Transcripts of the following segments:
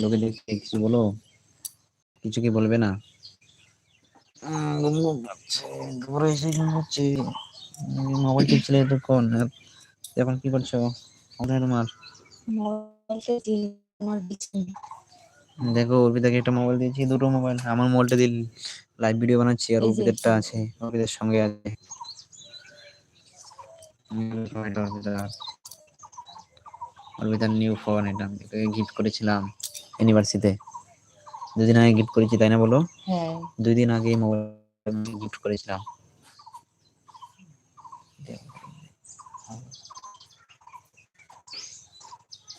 লোকে দেখছে কিছু বলো, কিছু কি বলবে না? ঘুরে এসে হচ্ছে মোবাইল টিপছিলে এতক্ষণ, এখন কি করছো? তোমার দেখো অর্পিতাকে একটা মোবাইল দিয়েছি, দুটো মোবাইল, আমার মোবাইলটা দিয়ে লাইভ ভিডিও বানাচ্ছি আর অর্পিতারটা আছে, অর্পিতার সঙ্গে আছে। অর্পিতার নিউ ফোন, এটা আমি গিফট করেছিলাম ইউনিভার্সিটিতে, 2 দিন আগে গিফট করেছি তাই না বলো? হ্যাঁ 2 দিন আগে মোবাইল গিফট করেছিলাম।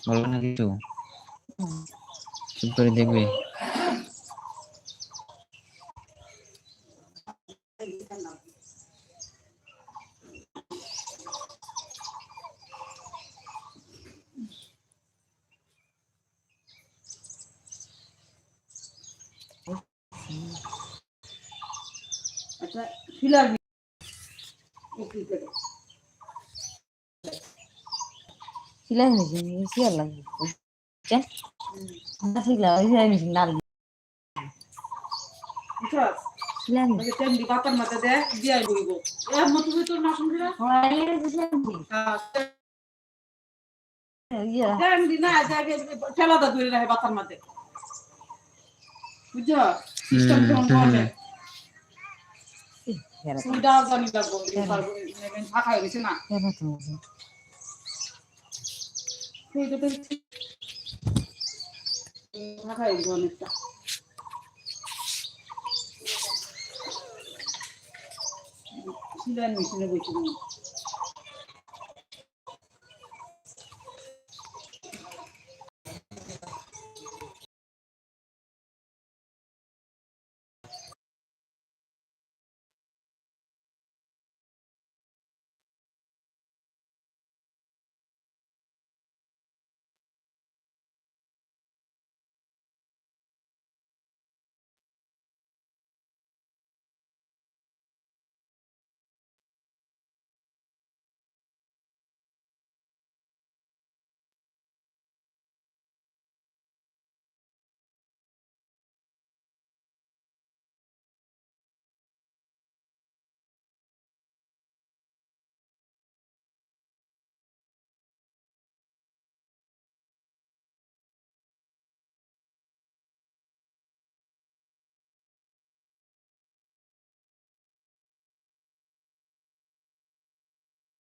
বলবে না কিছু, চুপ করে দেখবে। আচ্ছা শিলার শিলাই মেশিন শিয়ার লাগবে না শিলা শিলাই মেশিন না শিলাই মেশিন তেমনি বাতার মাথা দেয় দিয়ে বইব এর মতো তোর না শুনছিস তেমনি না জায়গায় ঠেলাটা ধরে রাখে বাতার মাথা বুঝছো সিস্টেম কেমন করে সুবিধা জানি লাগবো ফাঁকা হয়ে গেছে না ফাঁকা হয়ে গেছে অনেকটা সিলাই মেশিনে বসে